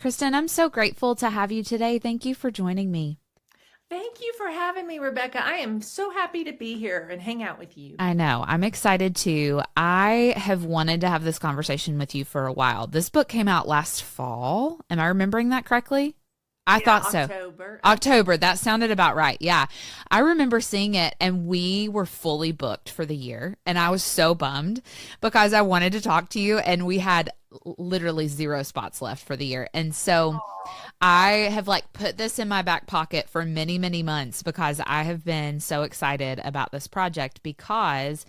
Kristen, I'm so grateful to have you today. Thank you for joining me. Thank you for having me, Rebecca. I am so happy to be here and hang out with you. I know. I'm excited too. I have wanted to have this conversation with you for a while. This book came out last fall. Am I remembering that correctly? I Yeah, thought so. October. October, that sounded about right. Yeah. I remember seeing it and we were fully booked for the year. And I was so bummed because I wanted to talk to you and we had literally zero spots left for the year. And so Aw. I have like put this in my back pocket for many, many months because I have been so excited about this project because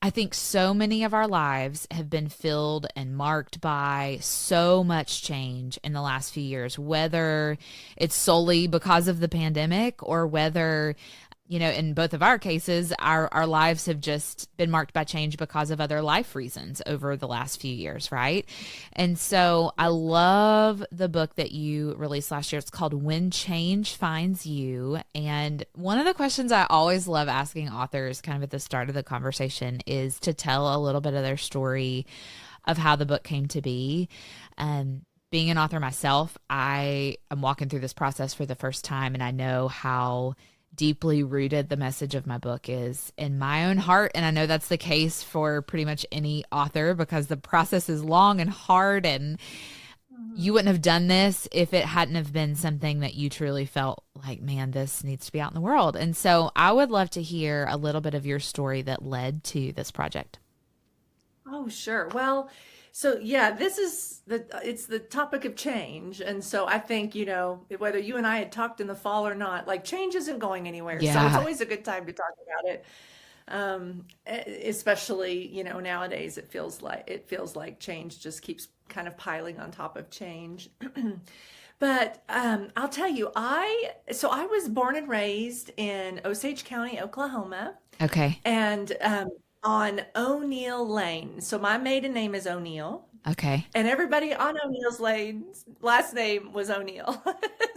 I think so many of our lives have been filled and marked by so much change in the last few years, whether it's solely because of the pandemic or whether, in both of our cases, our lives have just been marked by change because of other life reasons over the last few years, right? And so I love the book that you released last year. It's called When Change Finds You. And one of the questions I always love asking authors kind of at the start of the conversation is to tell a little bit of their story of how the book came to be. Being an author myself, I am walking through this process for the first time, and I know how deeply rooted the message of my book is in my own heart. And I know that's the case for pretty much any author because the process is long and hard, and you Mhm. wouldn't have done this if it hadn't have been something that you truly felt like, man, this needs to be out in the world. And so I would love to hear a little bit of your story that led to this project. Oh, sure. Well, so yeah, it's the topic of change. And so I think, whether you and I had talked in the fall or not, like change isn't going anywhere. So it's Yeah. always a good time to talk about it. Especially, nowadays it feels like change just keeps kind of piling on top of change. But I'll tell you, I was born and raised in Osage County, Oklahoma, Okay. and on O'Neill Lane. So my maiden name is O'Neill, Okay. and everybody on O'Neill's Lane's last name was O'Neill.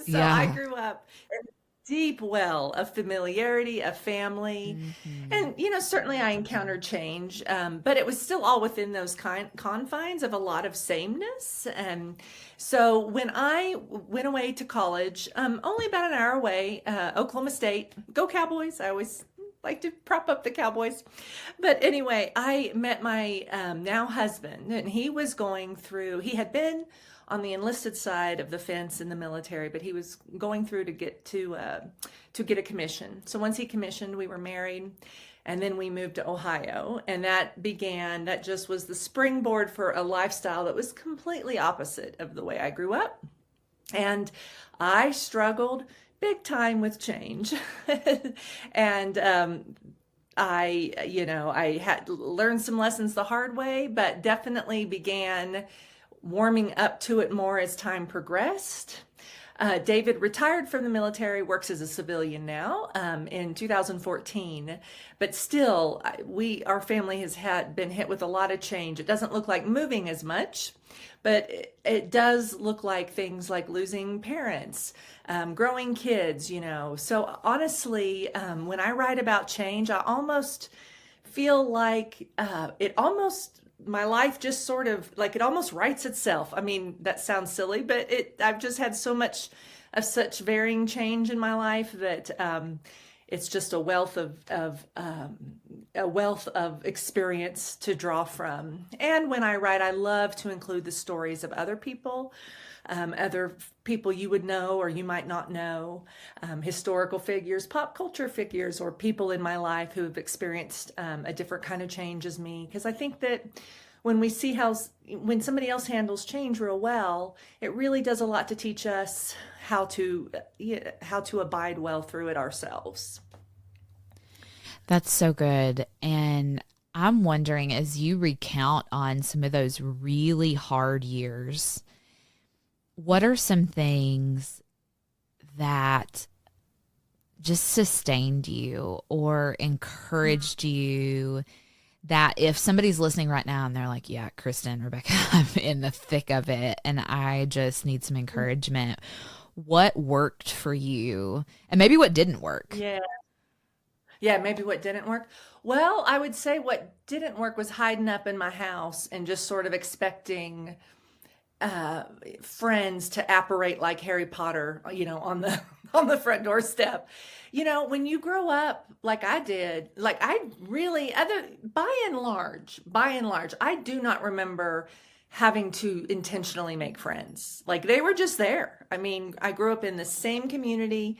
So I Yeah. grew up in a deep well of familiarity, of family. Hmm. And, certainly I encountered change, but it was still all within those confines of a lot of sameness. And so when I went away to college, only about an hour away, Oklahoma State, go Cowboys. I always like to prop up the Cowboys. But anyway, I met my now husband, and he had been on the enlisted side of the fence in the military, but he was going through to get a commission. So once he commissioned, we were married, and then we moved to Ohio, and that just was the springboard for a lifestyle that was completely opposite of the way I grew up. And I struggled big time with change. And I had learned some lessons the hard way, but definitely began warming up to it more as time progressed. David retired from the military, works as a civilian now in 2014, but still, our family has been hit with a lot of change. It doesn't look like moving as much, but it does look like things like losing parents, growing kids. So honestly, when I write about change, I almost feel like my life just sort of like it almost writes itself. I mean, that sounds silly, but I've just had so much of such varying change in my life that it's just a wealth of experience to draw from. And when I write, I love to include the stories of other people you would know or you might not know, historical figures, pop culture figures, or people in my life who have experienced a different kind of change as me. Because I think that when somebody else handles change real well, it really does a lot to teach us how to abide well through it ourselves. That's so good. And I'm wondering, as you recount on some of those really hard years, what are some things that just sustained you or encouraged you that if somebody's listening right now and they're like, yeah, Kristen, Rebecca, I'm in the thick of it and I just need some encouragement, what worked for you and maybe what didn't work? Yeah. Yeah, maybe what didn't work. Well, I would say what didn't work was hiding up in my house and just sort of expecting uh, friends to apparate like Harry Potter, on the on the front doorstep. When you grow up like I did, like I really other by and large, I do not remember having to intentionally make friends. Like they were just there. I mean, I grew up in the same community.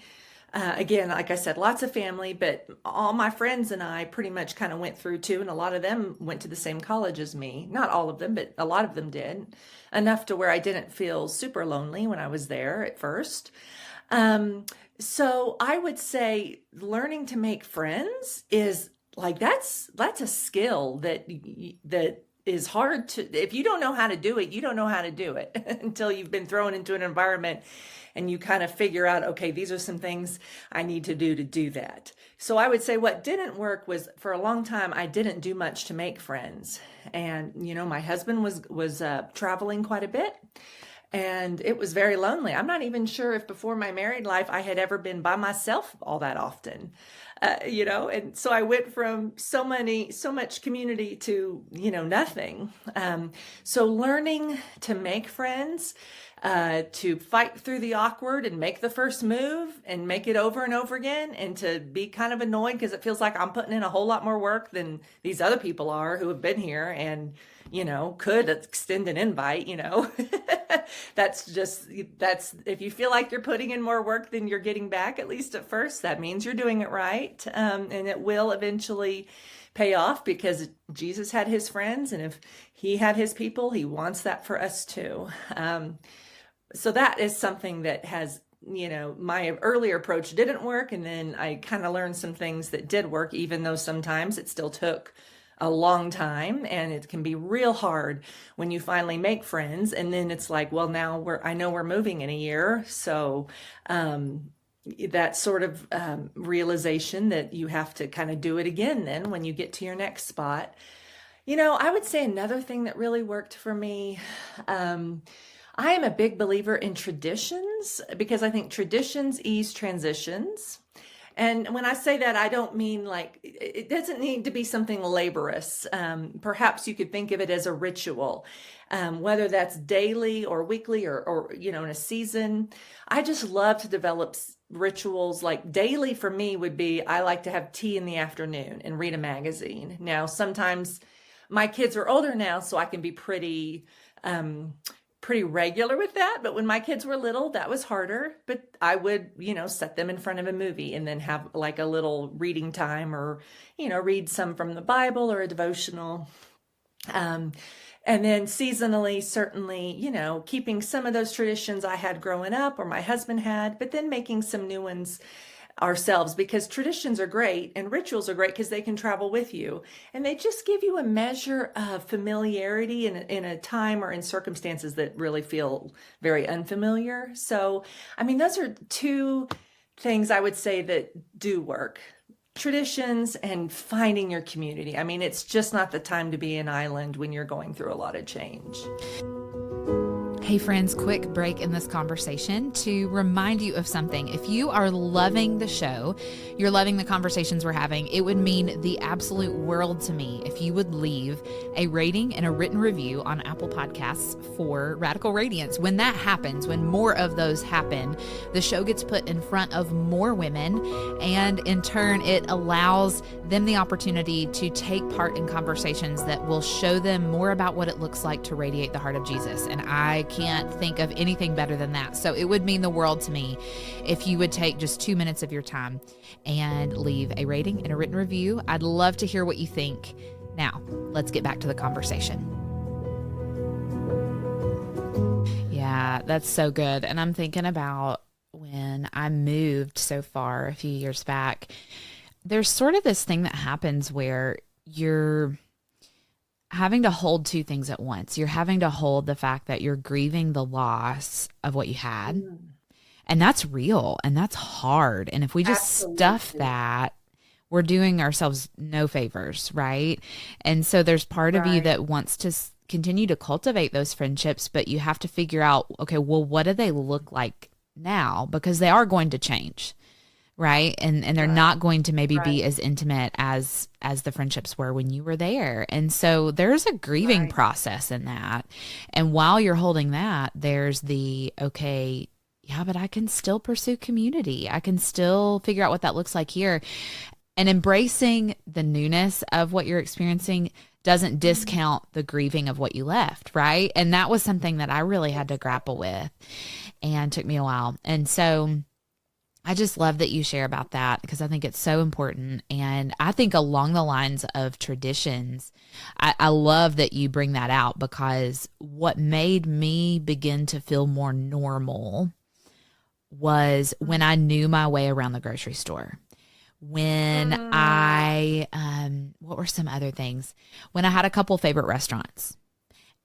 Again, like I said, lots of family, but all my friends and I pretty much kind of went through too, and a lot of them went to the same college as me. Not all of them, but a lot of them did, enough to where I didn't feel super lonely when I was there at first. So I would say learning to make friends is like that's a skill that is hard to, if you don't know how to do it, you don't know how to do it until you've been thrown into an environment and you kind of figure out, okay, these are some things I need to do that. So I would say what didn't work was for a long time, I didn't do much to make friends. And, my husband was traveling quite a bit. And it was very lonely. I'm not even sure if before my married life I had ever been by myself all that often, and so I went from so much community to, nothing. So learning to make friends, to fight through the awkward and make the first move and make it over and over again, and to be kind of annoyed because it feels like I'm putting in a whole lot more work than these other people are who have been here and, could extend an invite, that's if you feel like you're putting in more work than you're getting back, at least at first, that means you're doing it right. And it will eventually pay off because Jesus had his friends. And if he had his people, he wants that for us too. So that is something that has, my earlier approach didn't work. And then I kind of learned some things that did work, even though sometimes it still took a long time, and it can be real hard when you finally make friends. And then it's like, well, now I know we're moving in a year. So, that sort of realization that you have to kind of do it again then when you get to your next spot. I would say another thing that really worked for me, I am a big believer in traditions because I think traditions ease transitions. And when I say that, I don't mean like, it doesn't need to be something laborious. Perhaps you could think of it as a ritual, whether that's daily or weekly or in a season. I just love to develop rituals. Like daily for me would be, I like to have tea in the afternoon and read a magazine. Now, sometimes my kids are older now, so I can be pretty regular with that. But when my kids were little, that was harder. But I would, set them in front of a movie and then have like a little reading time or, read some from the Bible or a devotional. And then seasonally, certainly, keeping some of those traditions I had growing up or my husband had, but then making some new ones ourselves, because traditions are great and rituals are great because they can travel with you and they just give you a measure of familiarity in a time or in circumstances that really feel very unfamiliar. So, I mean, those are two things I would say that do work. Traditions and finding your community. I mean, it's just not the time to be an island when you're going through a lot of change. Hey friends, quick break in this conversation to remind you of something. If you are loving the show, you're loving the conversations we're having, it would mean the absolute world to me if you would leave a rating and a written review on Apple Podcasts for Radical Radiance. When that happens, when more of those happen, the show gets put in front of more women, and in turn, it allows them the opportunity to take part in conversations that will show them more about what it looks like to radiate the heart of Jesus. And I can't think of anything better than that. So it would mean the world to me if you would take just 2 minutes of your time and leave a rating and a written review. I'd love to hear what you think. Now, let's get back to the conversation. Yeah, that's so good. And I'm thinking about when I moved so far a few years back, there's sort of this thing that happens where you're having to hold two things at once. You're having to hold the fact that you're grieving the loss of what you had. And that's real and that's hard. And if we just stuff that, we're doing ourselves no favors, right? And so there's part of you that wants to continue to cultivate those friendships, but you have to figure out, okay, well, what do they look like now? Because they are going to change, right? And they're Right. not going to maybe Right. be as intimate as the friendships were when you were there. And so there's a grieving Right. process in that. And while you're holding that, there's the okay, yeah, but I can still pursue community. I can still figure out what that looks like here. And embracing the newness of what you're experiencing doesn't discount the grieving of what you left, right? And that was something that I really had to grapple with and took me a while. And so I just love that you share about that because I think it's so important. And I think along the lines of traditions, I love that you bring that out because what made me begin to feel more normal was when I knew my way around the grocery store. When Mm, what were some other things? When I had a couple favorite restaurants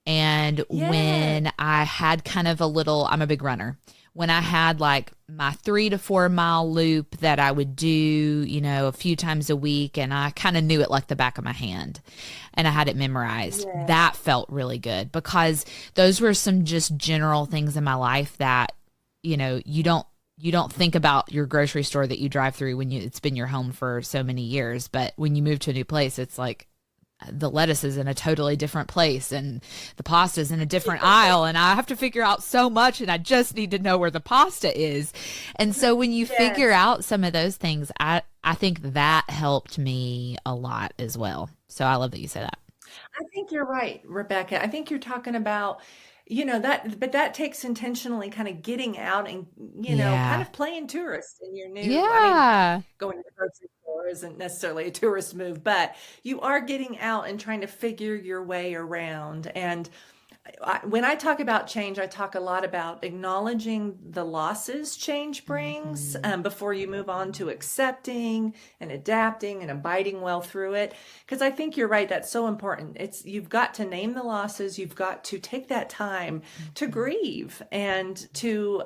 and yeah. when I had kind of a little, I'm a big runner. When I had like my 3 to 4 mile loop that I would do, a few times a week, and I kind of knew it like the back of my hand and I had it memorized, Yeah. that felt really good because those were some just general things in my life that, you don't think about your grocery store that you drive through when it's been your home for so many years. But when you move to a new place, it's like, the lettuce is in a totally different place and the pasta is in a different aisle and I have to figure out so much and I just need to know where the pasta is. And so when you figure Yes. out some of those things, I think that helped me a lot as well. So I love that you say that. I think you're right, Rebecca. I think you're talking about, that, but that takes intentionally kind of getting out and, kind Yeah. of playing tourist in your new, I mean, Yeah. going to the grocery store isn't necessarily a tourist move, but you are getting out and trying to figure your way around. And when I talk about change, I talk a lot about acknowledging the losses change brings Mhm. before you move on to accepting and adapting and abiding well through it. Because I think you're right, that's so important. You've got to name the losses, you've got to take that time to Mhm. grieve and to,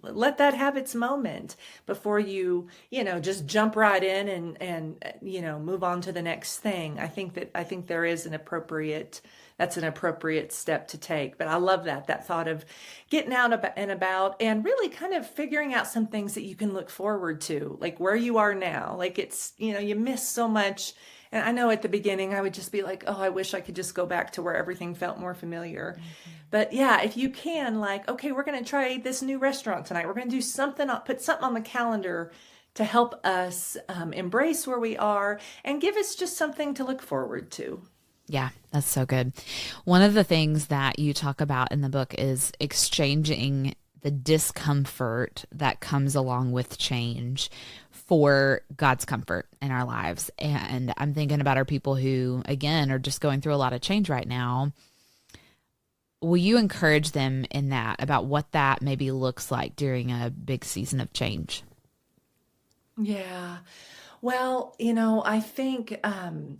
let that have its moment before you, just jump right in and move on to the next thing. I think there is that's an appropriate step to take. But I love that thought of getting out and about and really kind of figuring out some things that you can look forward to, like where you are now. Like you miss so much. And I know at the beginning I would just be like, oh, I wish I could just go back to where everything felt more familiar. Mhm. But yeah, if you can, like, okay, we're going to try this new restaurant tonight. We're going to do something, put something on the calendar to help us embrace where we are and give us just something to look forward to. Yeah, that's so good. One of the things that you talk about in the book is exchanging the discomfort that comes along with change for God's comfort in our lives. And I'm thinking about our people who, again, are just going through a lot of change right now. Will you encourage them in that about what that maybe looks like during a big season of change? Yeah. Well, I think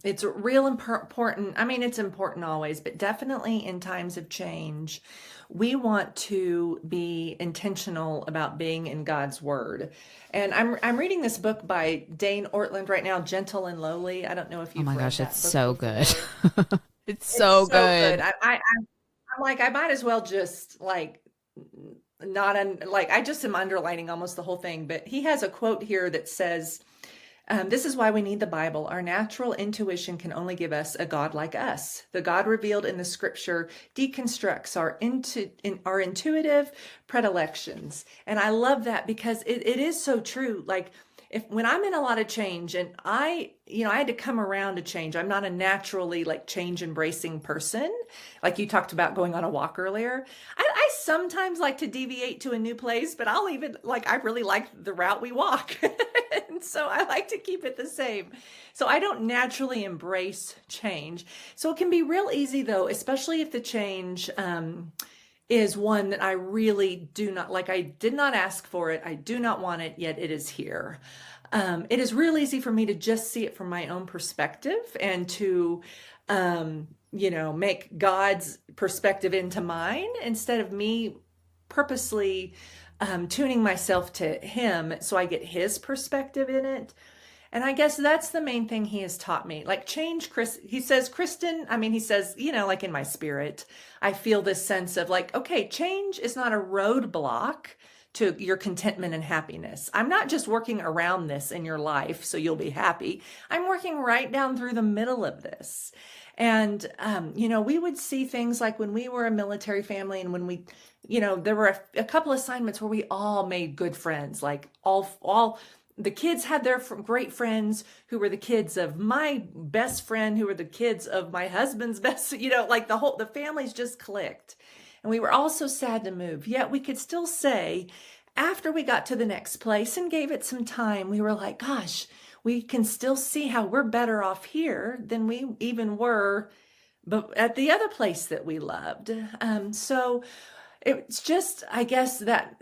it's real important. I mean, it's important always, but definitely in times of change, we want to be intentional about being in God's Word. And I'm reading this book by Dane Ortland right now, Gentle and Lowly. I don't know if Oh you've my read gosh, it's that book so good. before. It's so It's so good. good. I'm like, I might as well just like not like I just am underlining almost the whole thing. But he has a quote here that says, this is why we need the Bible. Our natural intuition can only give us a God like us. The God revealed in the scripture deconstructs our intuitive predilections. And I love that because it is so true. Like when I'm in a lot of change and I had to come around to change. I'm not a naturally like change embracing person. Like you talked about going on a walk earlier. I sometimes like to deviate to a new place, but I'll even like, I really like the route we walk. And so I like to keep it the same. So I don't naturally embrace change. So it can be real easy though, especially if the change, is one that I really do not like. I did not ask for it. I do not want it, yet it is here. It is real easy for me to just see it from my own perspective and to, make God's perspective into mine instead of me purposely tuning myself to Him so I get His perspective in it. And I guess that's the main thing he has taught me. Like change, he says, Kristen, I mean, he says, like in my spirit, I feel this sense of like, okay, change is not a roadblock to your contentment and happiness. I'm not just working around this in your life so you'll be happy. I'm working right down through the middle of this. And, we would see things like when we were a military family and when we, there were a couple assignments where we all made good friends, like all the kids had their great friends who were the kids of my best friend, who were the kids of my husband's best, like the families just clicked. And we were all so sad to move. Yet we could still say, after we got to the next place and gave it some time, we were like, gosh, we can still see how we're better off here than we even were but at the other place that we loved. So it's just, I guess, that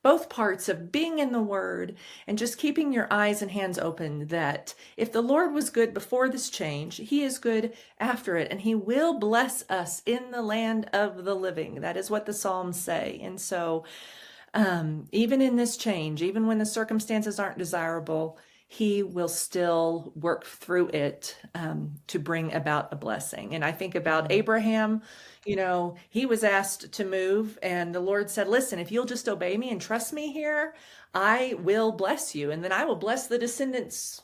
both parts of being in the Word and just keeping your eyes and hands open, that if the Lord was good before this change, He is good after it, and He will bless us in the land of the living. That is what the Psalms say. And so even in this change, even when the circumstances aren't desirable, He will still work through it to bring about a blessing. And I think about Abraham. He was asked to move, and the Lord said, listen, if you'll just obey me and trust me here, I will bless you. And then I will bless the descendants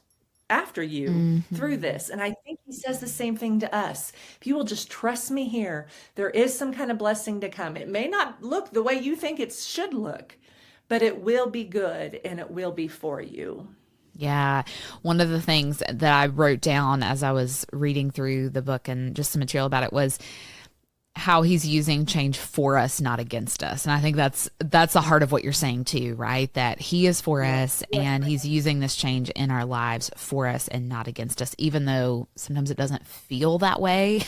after you through this. And I think He says the same thing to us. If you will just trust me here, there is some kind of blessing to come. It may not look the way you think it should look, but it will be good and it will be for you. Yeah. One of the things that I wrote down as I was reading through the book and just some material about it was how He's using change for us, not against us. And I think that's the heart of what you're saying too, right? That He is for us and He's using this change in our lives for us and not against us, even though sometimes it doesn't feel that way.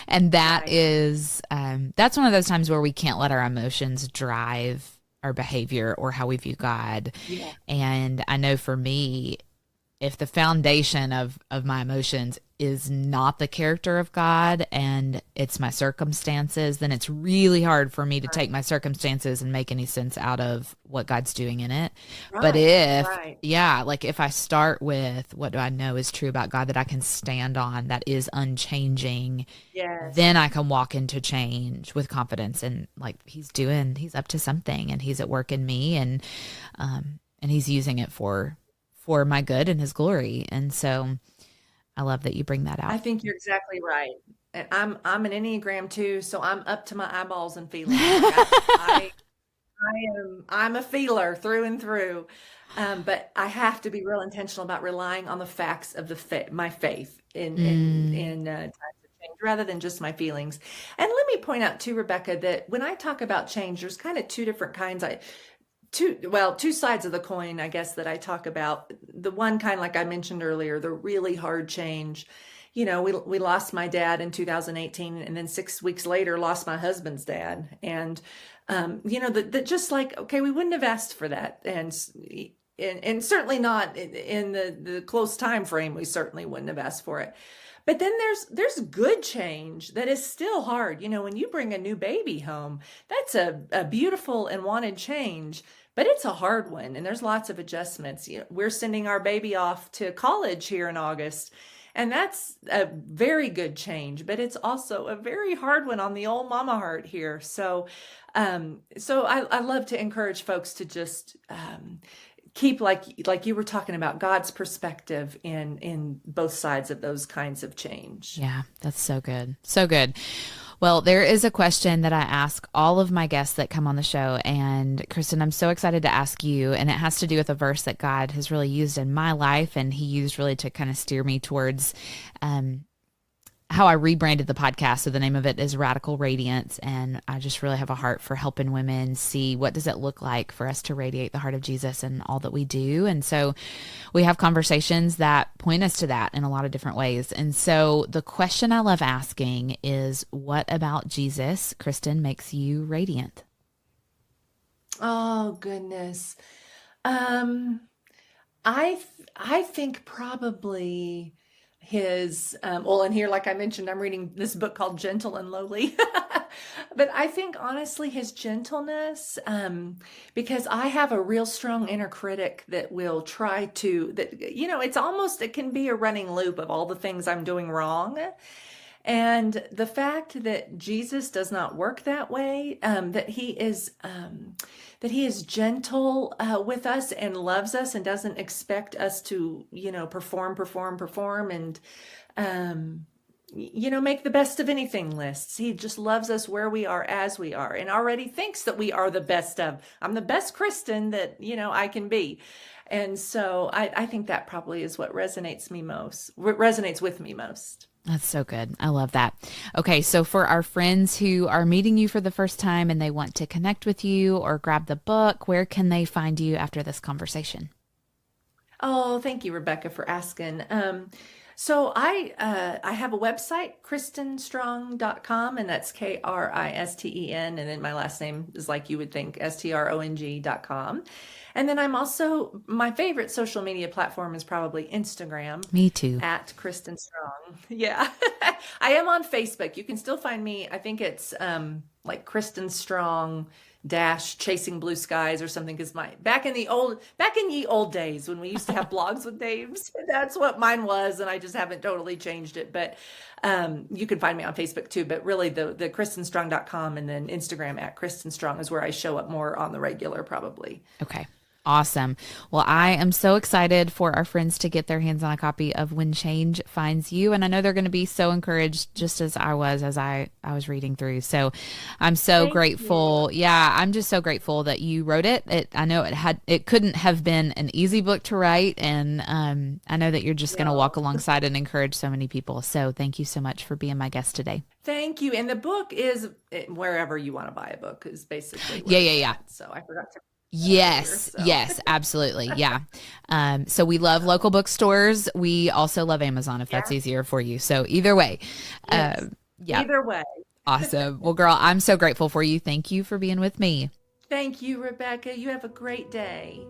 And that is, that's one of those times where we can't let our emotions drive our behavior or how we view God. Yeah. And I know for me, if the foundation of my emotions is not the character of God and it's my circumstances, then it's really hard for me to take my circumstances and make any sense out of what God's doing in it. Right, but if I start with what do I know is true about God that I can stand on, that is unchanging, then I can walk into change with confidence and like He's up to something and He's at work in me and He's using it for my good and His glory. And so I love that you bring that out. I think you're exactly right. And I'm an Enneagram too, so I'm up to my eyeballs in feeling. I'm a feeler through and through. But I have to be real intentional about relying on the facts of my faith in times of change rather than just my feelings. And let me point out too, Rebecca, that when I talk about change, there's kind of two different kinds. Two sides of the coin, I guess, that I talk about. The one kind, like I mentioned earlier, the really hard change. We lost my dad in 2018, and then 6 weeks later lost my husband's dad. And, just like, okay, we wouldn't have asked for that. And certainly not in the close time frame, we certainly wouldn't have asked for it. But then there's good change that is still hard. When you bring a new baby home, that's a beautiful and wanted change. But it's a hard one, and there's lots of adjustments. We're sending our baby off to college here in August, and that's a very good change, but it's also a very hard one on the old mama heart here. So I love to encourage folks to just keep, like you were talking about, God's perspective in both sides of those kinds of change. Yeah, that's so good. So good. Well, there is a question that I ask all of my guests that come on the show. And Kristen, I'm so excited to ask you, and it has to do with a verse that God has really used in my life. And He used really to kind of steer me towards how I rebranded the podcast. So the name of it is Radical Radiance. And I just really have a heart for helping women see what does it look like for us to radiate the heart of Jesus in all that we do. And so we have conversations that point us to that in a lot of different ways. And so the question I love asking is, what about Jesus, Kristen, makes you radiant? Oh, goodness. I think probably His, and here, like I mentioned, I'm reading this book called Gentle and Lowly. But I think honestly, His gentleness, because I have a real strong inner critic that will try to, it can be a running loop of all the things I'm doing wrong. And the fact that Jesus does not work that way, that he is gentle with us and loves us and doesn't expect us to, perform, and make the best of anything lists. He just loves us where we are as we are, and already thinks that we are the best of. I'm the best Kristen that I can be. And so I think that probably is what resonates with me most. That's so good. I love that. Okay, so for our friends who are meeting you for the first time and they want to connect with you or grab the book, where can they find you after this conversation? Oh, thank you, Rebecca, for asking. So I have a website, KristenStrong.com, and that's Kristen, and then my last name is like you would think, Strong.com. And then my favorite social media platform is probably Instagram. Me too. At Kristen Strong. Yeah. I am on Facebook. You can still find me. I think it's like Kristen Strong Chasing Blue Skies or something, because back in ye old days when we used to have blogs with names, that's what mine was, and I just haven't totally changed it. But you can find me on Facebook too. But really the KristenStrong.com and then Instagram at Kristen Strong is where I show up more on the regular probably. Okay. Awesome. Well, I am so excited for our friends to get their hands on a copy of When Change Finds You. And I know they're going to be so encouraged, just as I was reading through. So I'm so grateful. Yeah, I'm just so grateful that you wrote it. I know it couldn't have been an easy book to write. And I know that you're just going to walk alongside and encourage so many people. So thank you so much for being my guest today. Thank you. And the book is wherever you want to buy a book is basically. Yeah. So I forgot to. Yes, absolutely. Yeah. So we love local bookstores. We also love Amazon if that's easier for you. So either way. Yes. Either way. Awesome. Well, girl, I'm so grateful for you. Thank you for being with me. Thank you, Rebecca. You have a great day.